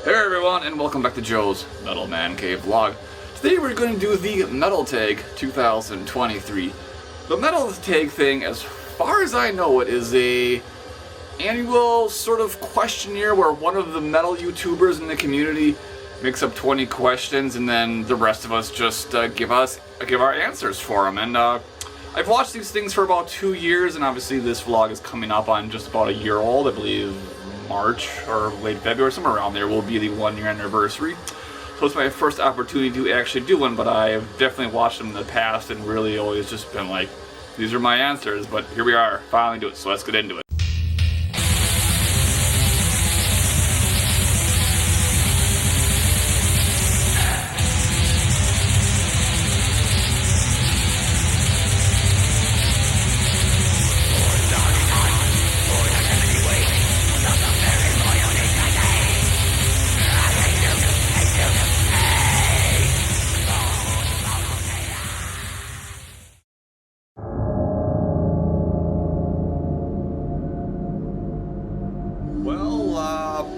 Hey everyone, and welcome back to Joe's Metal Mancave vlog. Today we're going to do the Metal Take 2023. The Metal Take thing, as far as I know it, is a annual sort of questionnaire where one of the metal YouTubers in the community makes up 20 questions, and then the rest of us just give our answers for them. And I've watched these things for about 2 years, and obviously this vlog is coming up on just about a year old, I believe. March or late February, somewhere around there, will be the 1 year anniversary. So it's my first opportunity to actually do one, but I've definitely watched them in the past and really always just been like, these are my answers, but here we are, finally do it, so let's get into it.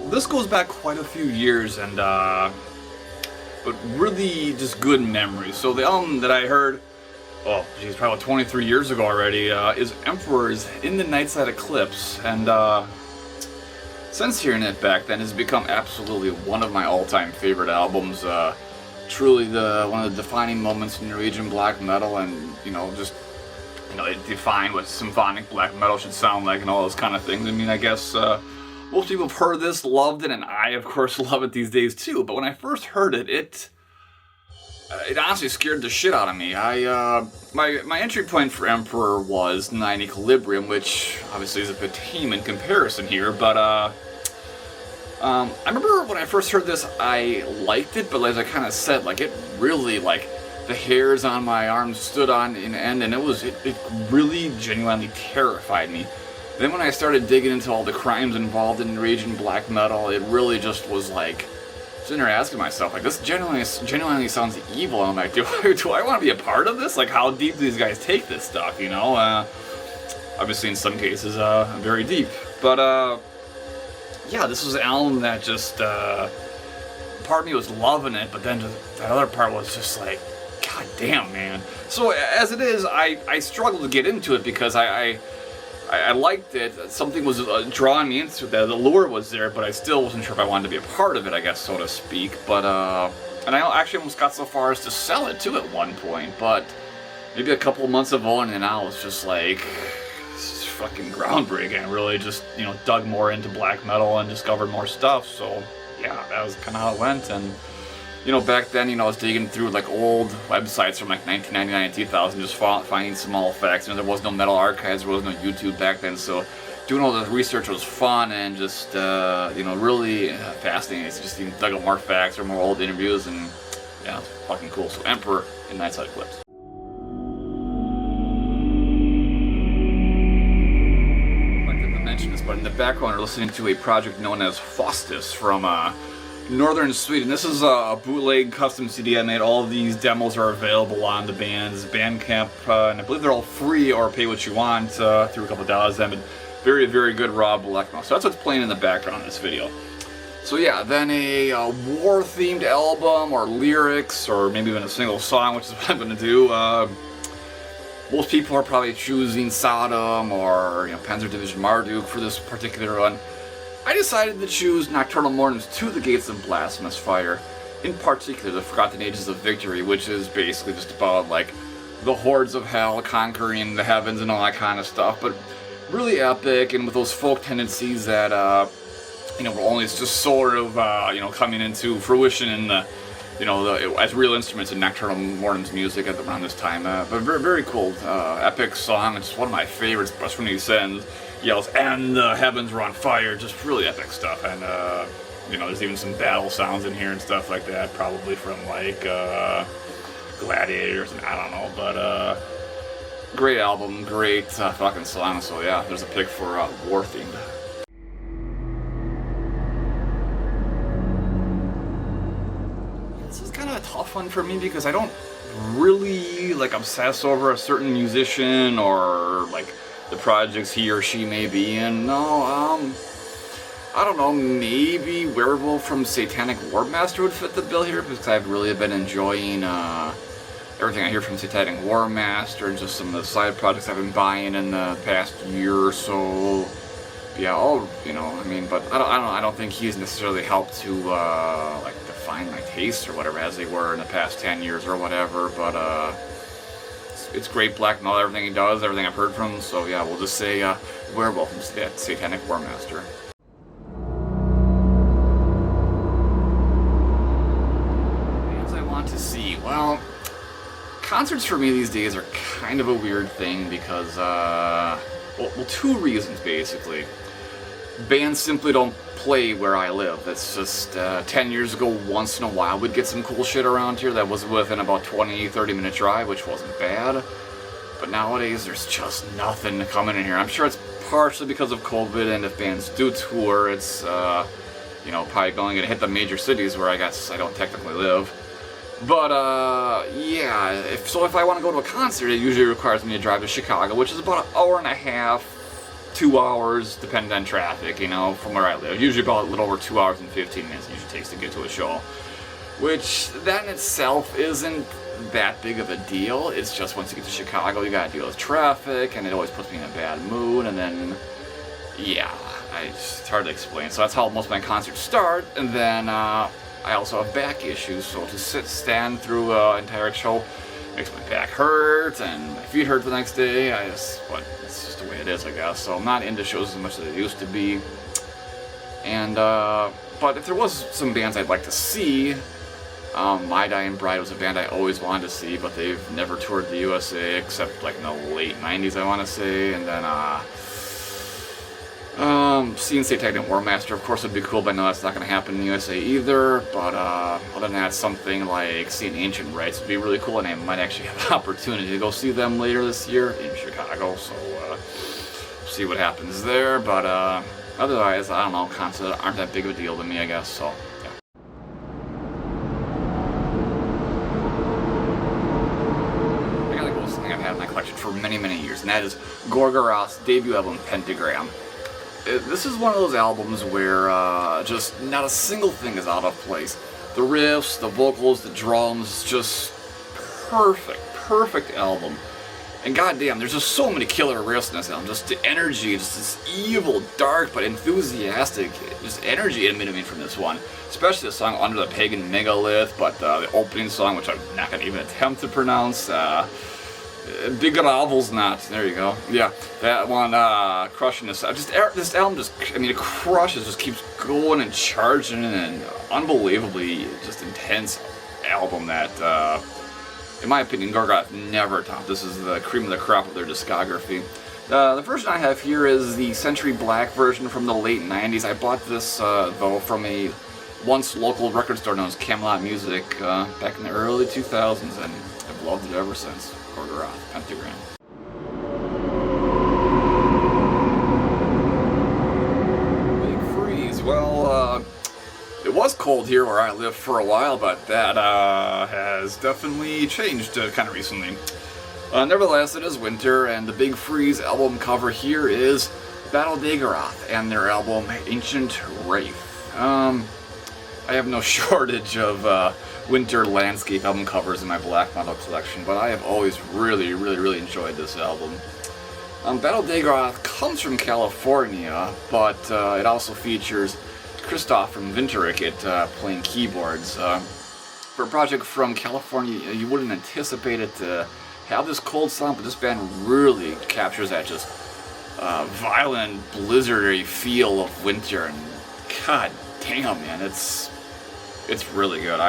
This goes back quite a few years, and but really just good memories. So the album that I heard, oh geez, probably 23 years ago already, is Emperor's In the Nightside Eclipse, and since hearing it back then, has become absolutely one of my all-time favorite albums. Truly one of the defining moments in Norwegian black metal, and it defined what symphonic black metal should sound like and all those kind of things. I mean, I guess most people have heard this, loved it, and I, of course, love it these days too. But when I first heard it, it honestly scared the shit out of me. My entry point for Emperor was Nine Equilibrium, which obviously is a bit tame in comparison here. But I remember when I first heard this, I liked it, but as I kind of said, like, it really, like, the hairs on my arms stood on end, and it really genuinely terrified me. Then when I started digging into all the crimes involved in Norwegian black metal, it really just was like, sitting there asking myself, like, this genuinely sounds evil. And I'm like, do I want to be a part of this? Like, how deep do these guys take this stuff, you know? Obviously in some cases, very deep. But, yeah, this was an album that just, part of me was loving it, but then just, that other part was just like, god damn, man. So as it is, I struggled to get into it because I liked it. Something was drawing me into it. The lure was there, but I still wasn't sure if I wanted to be a part of it, I guess, so to speak. But, and I actually almost got so far as to sell it too at one point, but maybe a couple months of owning it now was just like, this is fucking groundbreaking. I really just, dug more into black metal and discovered more stuff. So, yeah, that was kind of how it went. And back then, I was digging through like old websites from like 1999 and 2000, just finding small facts. There was no metal archives, there was no YouTube back then, so doing all this research was fun and just, really fascinating. It's just dug up more facts or more old interviews, and yeah, it's fucking cool. So Emperor in Nightside Eclipse. I like to mention this, but in the background we're listening to a project known as Faustus from Northern Sweden. This is a bootleg custom CD I made. All of these demos are available on the band's Bandcamp, and I believe they're all free or pay what you want through a couple of dollars. But very, very good raw black metal. So that's what's playing in the background of this video. So yeah, then a war-themed album or lyrics, or maybe even a single song, which is what I'm going to do. Most people are probably choosing Sodom or Panzer Division Marduk for this particular run. I decided to choose Nocturnal Mournings to the Gates of Blasphemous Fire, in particular the Forgotten Ages of Victory, which is basically just about like the hordes of hell conquering the heavens and all that kind of stuff, but really epic and with those folk tendencies that were only just sort of coming into fruition in the as real instruments in Nocturnal Mournings music around this time. But very, very cool, epic song. It's one of my favorites, especially when he yells, "And the heavens were on fire," just really epic stuff. And there's even some battle sounds in here and stuff like that, probably from like Gladiators, and I don't know, but great album, great fucking song. So yeah, there's a pick for war themed. This is kind of a tough one for me because I don't really like obsess over a certain musician or like the projects he or she may be in. No, I don't know, maybe Werewolf from Satanic Warmaster would fit the bill here, because I've really been enjoying everything I hear from Satanic Warmaster and just some of the side projects I've been buying in the past year or so. Yeah, but I don't think he's necessarily helped to like define my tastes or whatever as they were in the past 10 years or whatever. But it's great black metal, everything he does, everything I've heard from him. So yeah, we'll just say Werewolf from Satanic Warmaster. Bands I want to see. Well, concerts for me these days are kind of a weird thing because well, two reasons basically. Bands simply don't play where I live. That's just 10 years ago, once in a while we'd get some cool shit around here that was within about 20-30 minute drive, which wasn't bad. But nowadays there's just nothing coming in here. I'm sure it's partially because of COVID, and if bands do tour, it's probably going to hit the major cities where I guess I don't technically live. But yeah, if I want to go to a concert, it usually requires me to drive to Chicago, which is about an hour and a half, 2 hours, depending on traffic, from where I live. Usually about a little over 2 hours and 15 minutes it usually takes to get to a show. Which, that in itself isn't that big of a deal. It's just once you get to Chicago, you gotta deal with traffic, and it always puts me in a bad mood, and then, yeah, it's hard to explain. So that's how most of my concerts start, and then, I also have back issues, so to stand through an entire show makes my back hurt and my feet hurt the next day. It's just the way it is, I guess. So I'm not into shows as much as I used to be. And but if there was some bands I'd like to see, My Dying Bride was a band I always wanted to see, but they've never toured the USA except like in the late 90s, I want to say. And then seeing Satanic Warmaster, of course, would be cool, but I know that's not going to happen in the USA either. But other than that, something like seeing Ancient Rites would be really cool, and I might actually have the opportunity to go see them later this year in Chicago. So see what happens there. But otherwise, I don't know, concerts aren't that big of a deal to me, I guess. So yeah. I gotta go with something I've had in my collection for many, many years, and that is Gorgoroth's debut album, Pentagram. This is one of those albums where just not a single thing is out of place. The riffs, the vocals, the drums, just perfect album. And goddamn, there's just so many killer riffs in this album. Just the energy, just this evil, dark, but enthusiastic, just energy emanating from this one. Especially the song Under the Pagan Megalith, but the opening song, which I'm not going to even attempt to pronounce, Big Gravel's Not. There you go. Yeah, that one, crushing this. This album it crushes, just keeps going and charging, and unbelievably just intense album that, in my opinion, Gorgoroth never topped. This is the cream of the crop of their discography. The version I have here is the Century Black version from the late 90s. I bought this, though, from a once local record store known as Camelot Music back in the early 2000s, and I've loved it ever since. Gorgoroth, Pentagram. Big freeze. Well, it was cold here where I lived for a while, but that has definitely changed kind of recently. Nevertheless, it is winter, and the Big Freeze album cover here is Battle Dagorath and their album Ancient Wraith. I have no shortage of winter landscape album covers in my black metal collection, but I have always really enjoyed this album. Battle Dagorath comes from California, but it also features Christoph from Winterricket playing keyboards. For a project from California, you wouldn't anticipate it to have this cold sound, but this band really captures that just violent, blizzardy feel of winter, and god damn, man, it's really good.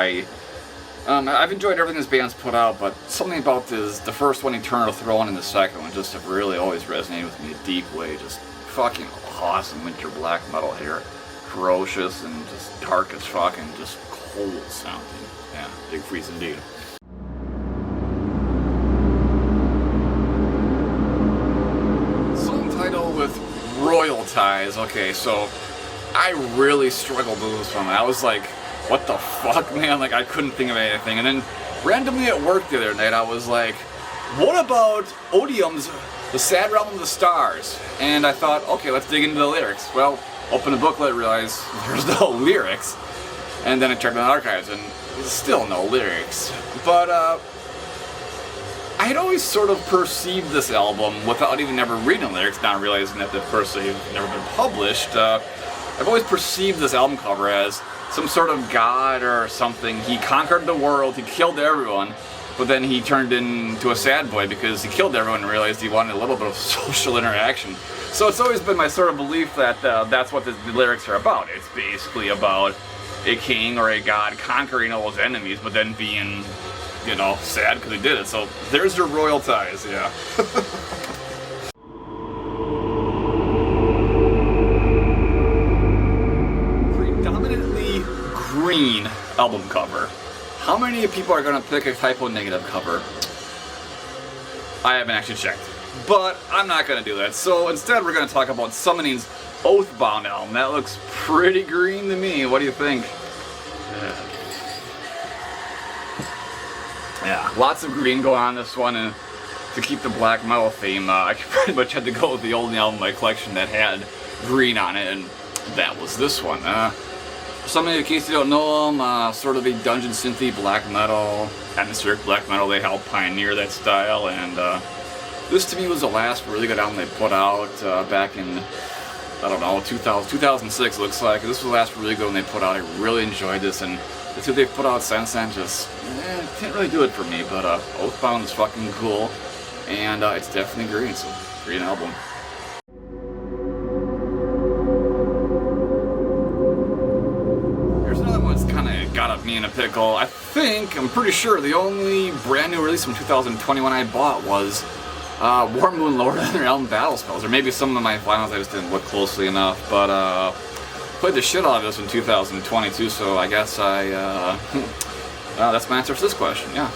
I've enjoyed everything this band's put out, but something about the first one, Eternal Throne, and the second one just have really always resonated with me in a deep way. Just fucking awesome winter black metal here. Ferocious and just dark as fuck and just cold sounding. Yeah, Big Freeze indeed. Song title with Royal Ties. Okay, so I really struggled with this one. I was like, what the fuck, man? Like, I couldn't think of anything. And then randomly at work the other night, I was like, what about Odium's The Sad Realm of the Stars? And I thought, okay, let's dig into the lyrics. Well, Open the booklet, realize there's no lyrics. And then I checked on the archives, and still no lyrics. But I had always sort of perceived this album without even ever reading the lyrics, not realizing that, of course, they've never been published. I've always perceived this album cover as some sort of god or something. He conquered the world, he killed everyone, but then he turned into a sad boy because he killed everyone and realized he wanted a little bit of social interaction. So it's always been my sort of belief that that's what the lyrics are about. It's basically about a king or a god conquering all his enemies, but then being, you know, sad because he did it. So there's your royal ties, yeah. Predominantly green album cover. How many people are going to pick a typo negative cover? I haven't actually checked. But I'm not going to do that. So instead we're going to talk about Summoning's Oathbound album. That looks pretty green to me. What do you think? Yeah, lots of green going on this one, and to keep the black metal theme, I pretty much had to go with the only album in my collection that had green on it, and that was this one. Some of you, in case you don't know them, sort of a dungeon synthy black metal, atmospheric black metal. They helped pioneer that style, and this to me was the last really good album they put out back in, I don't know, 2006 it looks like. This was the last really good one they put out. I really enjoyed this, and the two they've put out since then just can't really do it for me. But Oathbound is fucking cool, and it's definitely green, so green album. Here's another one that's kind of got me in a pickle. I'm pretty sure the only brand new release from 2021 I bought was War Moon Lord and their album Battle Spells, or maybe some of my vinyls I just didn't look closely enough, but played the shit out of this in 2022, so I guess that's my answer to this question, yeah.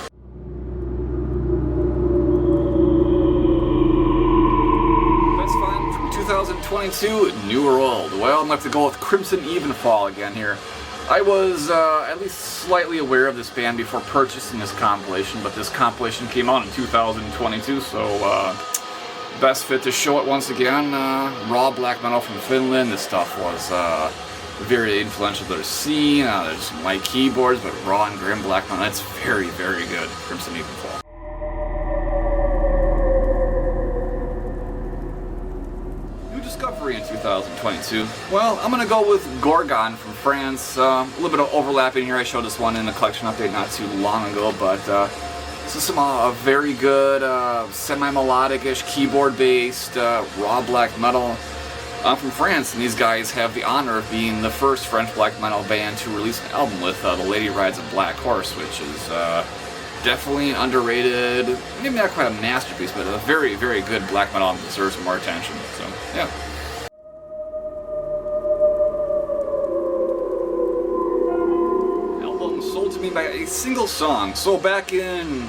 Best find from 2022, new or old? Well, I'm going to have to go with Crimson Evenfall again here. I was at least slightly aware of this band before purchasing this compilation, but this compilation came out in 2022, so best fit to show it once again. Raw black metal from Finland. This stuff was very influential to their scene. There's some light keyboards, but raw and grim black metal. That's very, very good. Crimson Evenfall. Discovery in 2022. Well, I'm gonna go with Gorgon from France. A little bit of overlapping here. I showed this one in the collection update not too long ago, but this is some very good semi-melodic-ish keyboard-based raw black metal from France, and these guys have the honor of being the first French black metal band to release an album with The Lady Rides a Black Horse, which is definitely an underrated, maybe not quite a masterpiece, but a very, very good black metal album that deserves some more attention. So, yeah. Album sold to me by a single song. So back in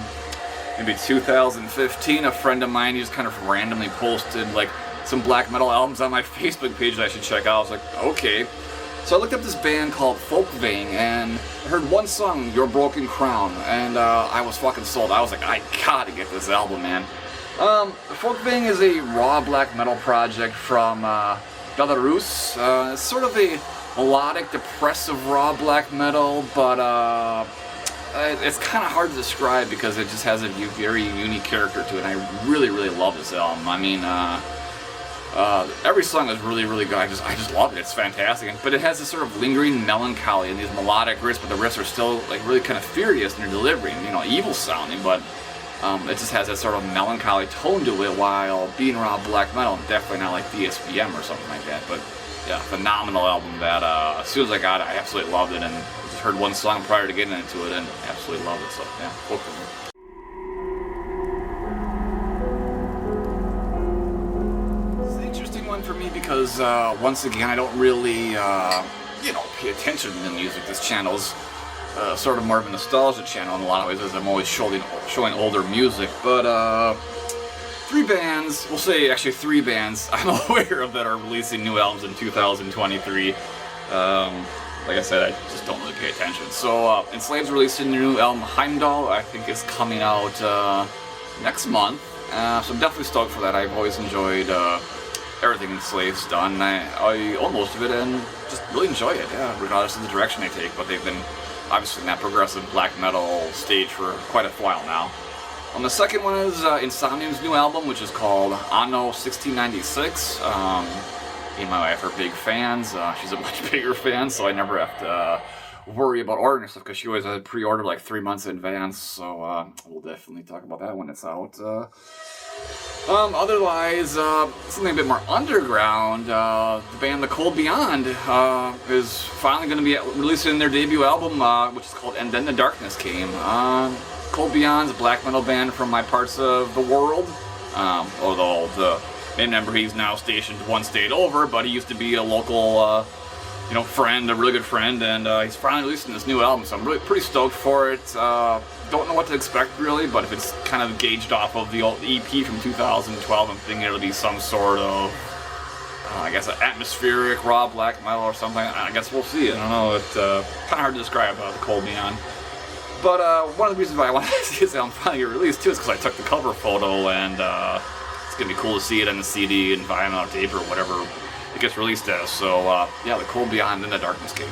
maybe 2015, a friend of mine just kind of randomly posted like some black metal albums on my Facebook page that I should check out. I was like, okay. So I looked up this band called Folkvang and heard one song, Your Broken Crown, and I was fucking sold. I was like, I gotta get this album, man. Folkvang is a raw black metal project from Belarus. It's sort of a melodic, depressive raw black metal, but it's kind of hard to describe because it just has a very unique character to it, and I really, really love this album. I mean, every song is really, really good. I just love it. It's fantastic. But it has this sort of lingering melancholy and these melodic riffs, but the riffs are still like really kind of furious in their delivery, you know, evil sounding, but it just has that sort of melancholy tone to it while being raw black metal, definitely not like DSBM or something like that. But yeah, phenomenal album that as soon as I got it, I absolutely loved it, and just heard one song prior to getting into it and absolutely loved it. So yeah, for me because once again I don't really pay attention to the music. This channel's sort of more of a nostalgia channel in a lot of ways, as I'm always showing older music, but three bands I'm aware of that are releasing new albums in 2023. Like I said, I just don't really pay attention. So Enslaved's releasing their new album Heimdall. I think it's coming out next month, so I'm definitely stoked for that. I've always enjoyed everything in Slave's done. I own most of it and just really enjoy it, yeah, regardless of the direction they take. But they've been obviously in that progressive black metal stage for quite a while now. The second one is Insomnium's new album, which is called Anno 1696. Me and my wife are big fans. She's a much bigger fan, so I never have to worry about ordering stuff because she always had pre-ordered like 3 months in advance. So we'll definitely talk about that when it's out. Otherwise, something a bit more underground, the band The Cold Beyond is finally going to be releasing their debut album, which is called And Then the Darkness Came. Cold Beyond's a black metal band from my parts of the world, although the main member, he's now stationed one state over, but he used to be a local friend, a really good friend, and he's finally releasing this new album, so I'm really pretty stoked for it. Don't know what to expect really, but if it's kind of gauged off of the old EP from 2012, I'm thinking it'll be some sort of, I guess, an atmospheric raw black metal or something. I guess we'll see. I don't know. It's kind of hard to describe The Cold Beyond. But one of the reasons why I wanted to see this album finally get released too is because I took the cover photo, and it's gonna be cool to see it on the CD and vinyl tape or whatever it gets released as. So yeah, The Cold Beyond and the Darkness Came.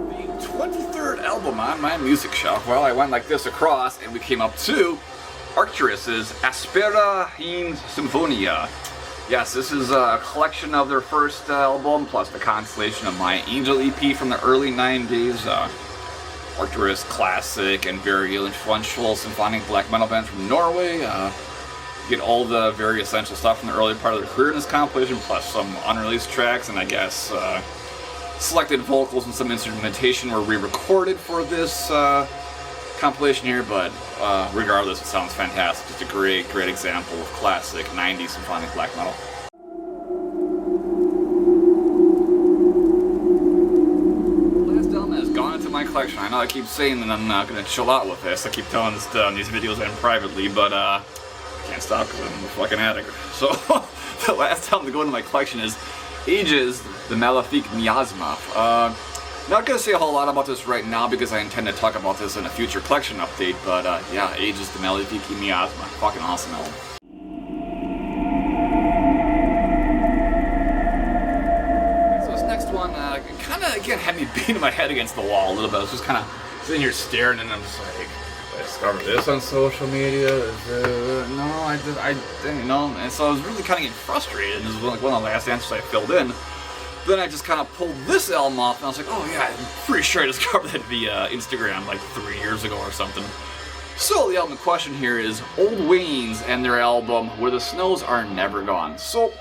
The 23rd album on my music shelf. Well, I went like this across, and we came up to Arcturus's Aspera in Symphonia. Yes, this is a collection of their first album, plus the constellation of My Angel EP from the early 90s. Arcturus, classic and very influential symphonic black metal band from Norway. Get all the very essential stuff from the early part of their career in this compilation, plus some unreleased tracks, and I guess selected vocals and some instrumentation were re-recorded for this compilation here, but regardless, it sounds fantastic. Just a great example of classic 90s symphonic black metal. The last album has gone into my collection. I know I keep saying that I'm not going to chill out with this. I keep telling this on these videos and privately, but I can't stop because I'm a fucking addict. So the last album to go into my collection is Ages, the Malefic Miasma. Not going to say a whole lot about this right now because I intend to talk about this in a future collection update, but yeah, Ages, the Malefic Miasma. Fucking awesome album. So this next one kind of, again, had me beating my head against the wall a little bit. I was just kind of sitting here staring, and I'm just like, I discovered this on social media. No, I didn't know. And so I was really kind of getting frustrated, and this was like one of the last answers I filled in. Then I just kind of pulled this album off, and I was like, oh yeah, I'm pretty sure I discovered that via Instagram like 3 years ago or something. So the album in question here is Old Wains and their album Where the Snows Are Never Gone. So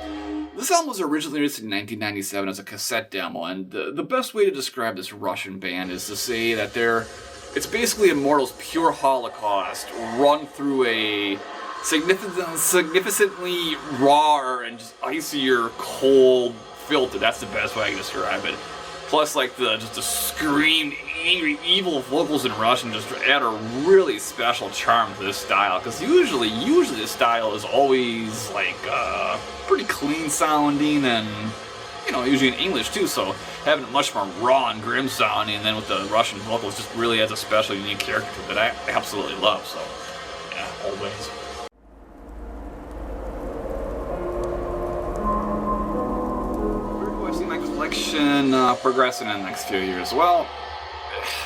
this album was originally released in 1997 as a cassette demo, and the best way to describe this Russian band is to say that it's basically Immortal's pure holocaust run through a significantly raw and just icier, cold filter. That's the best way I can describe it. Plus, like the screamed, angry, evil vocals in Russian just add a really special charm to this style. Because usually this style is always like pretty clean sounding, and usually in English too. So having it much more raw and grim sounding, and then with the Russian vocals, just really adds a special, unique character to it that I absolutely love. So yeah, always. Progressing in the next few years. Well,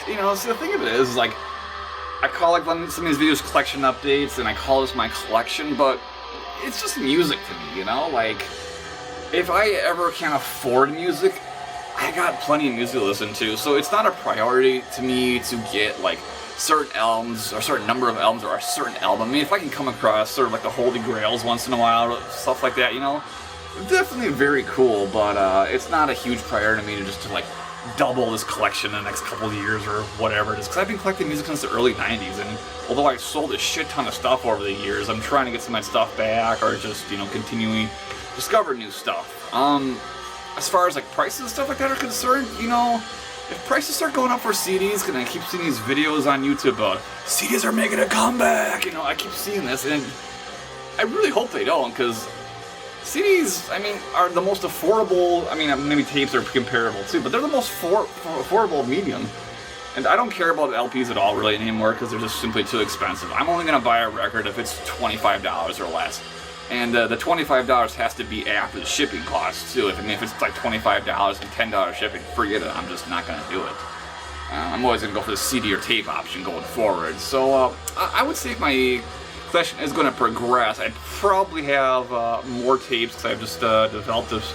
so the thing of it is like, I call like some of these videos collection updates, and I call this my collection, but it's just music to me, like, if I ever can't afford music, I got plenty of music to listen to, so it's not a priority to me to get like certain albums, or a certain number of albums, or a certain album. I mean, if I can come across sort of like the holy grails once in a while, stuff like that, definitely very cool, but it's not a huge priority to me to like double this collection in the next couple of years or whatever it is, because I've been collecting music since the early 90s, and although I've sold a shit ton of stuff over the years, I'm trying to get some of my stuff back, or just, continually discover new stuff. As far as like prices and stuff like that are concerned, if prices start going up for CDs, and I keep seeing these videos on YouTube about CDs are making a comeback, I keep seeing this, and I really hope they don't, because CDs, are the most affordable. Maybe tapes are comparable too, but they're the most affordable medium. And I don't care about LPs at all really anymore because they're just simply too expensive. I'm only going to buy a record if it's $25 or less. And the $25 has to be after the shipping costs too. If it's like $25 and $10 shipping, forget it. I'm just not going to do it. I'm always going to go for the CD or tape option going forward. So I would say if my collection is going to progress, I'd probably have more tapes because I've just developed this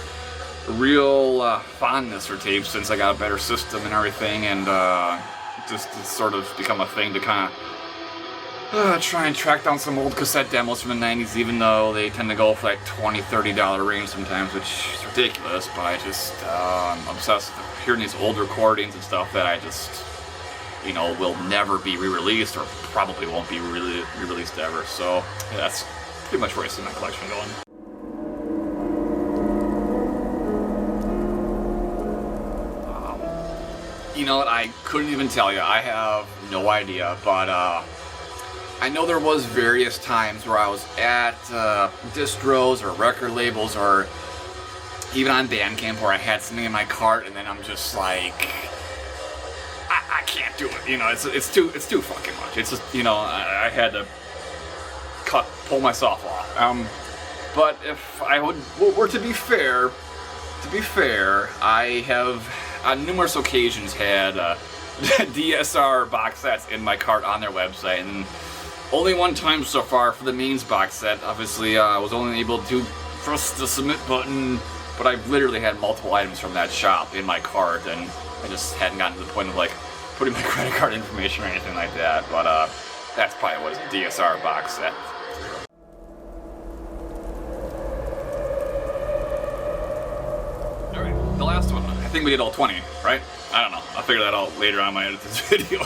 real fondness for tapes since I got a better system and everything, and just it's sort of become a thing to kind of try and track down some old cassette demos from the 90s, even though they tend to go for like $20, $30 range sometimes, which is ridiculous, but I just I'm obsessed with hearing these old recordings and stuff that I just, you know, will never be re-released or probably won't be re-released ever. So yeah, that's pretty much where I see my collection going. You know what, I couldn't even tell you. I have no idea, but I know there was various times where I was at distros or record labels or even on Bandcamp where I had something in my cart and then I'm just like, I can't do it. You know, it's too fucking much. It's just, you know, I had to pull myself off. But if I were to be fair, I have on numerous occasions had DSR box sets in my cart on their website, and only one time so far for the mains box set. Obviously, I was only able to press the submit button, but I've literally had multiple items from that shop in my cart, and I just hadn't gotten to the point of like putting my credit card information or anything like that. But that's probably what is a DSR box set. The last one, I think we did all 20, right? I don't know. I'll figure that out later on when I edit this video.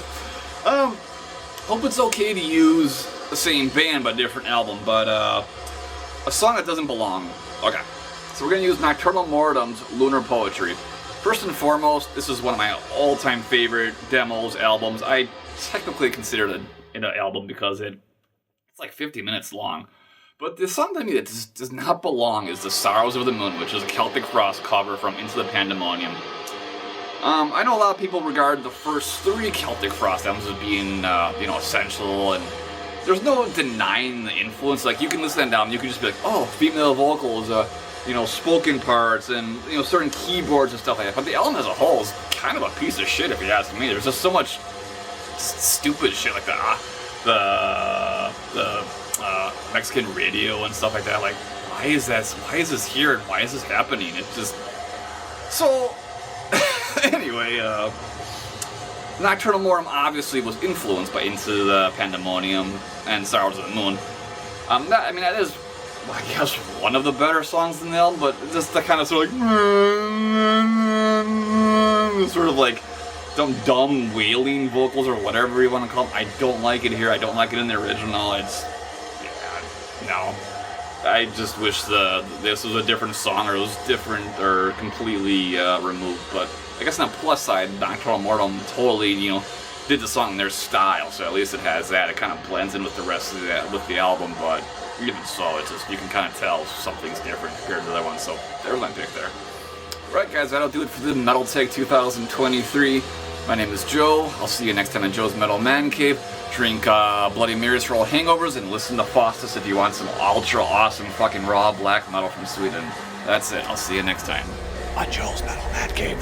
Hope it's okay to use the same band but different album, but a song that doesn't belong. Okay, so we're gonna use Nocturnal Mortem's Lunar Poetry. First and foremost, this is one of my all-time favorite demos, albums. I technically consider it an album because it's like 50 minutes long. But the song to me that does not belong is The Sorrows of the Moon, which is a Celtic Frost cover from Into the Pandemonium. I know a lot of people regard the first 3 Celtic Frost albums as being, you know, essential, and there's no denying the influence. Like, you can listen to that album, you can just be like, oh, female vocals, you know, spoken parts, and, you know, certain keyboards and stuff like that. But the album as a whole is kind of a piece of shit, if you ask me. There's just so much stupid shit like the Mexican radio and stuff like that. Like, why is this here and why is this happening? It's just so. Anyway, Nocturnal Mortem obviously was influenced by Into the Pandemonium and Sorrows of the Moon. That is, I guess, one of the better songs in the album, but just the kind of sort of like dumb wailing vocals or whatever you want to call them. I don't like it here. I don't like it in the original. No. I just wish this was a different song, or it was different, or completely removed. But I guess on the plus side, Nocturnal Mortem totally, you know, did the song in their style. So at least it has that. It kind of blends in with the rest of the album. But even so, it's just, you can kind of tell something's different compared to the other one. So there's my pick there. Right, guys, that'll do it for the Metal Take 2023. My name is Joe. I'll see you next time in Joe's Metal Man Cave. Drink Bloody Marys for all hangovers, and listen to Faustus if you want some ultra awesome fucking raw black metal from Sweden. That's it. I'll see you next time on Joe's Metal Man Cave.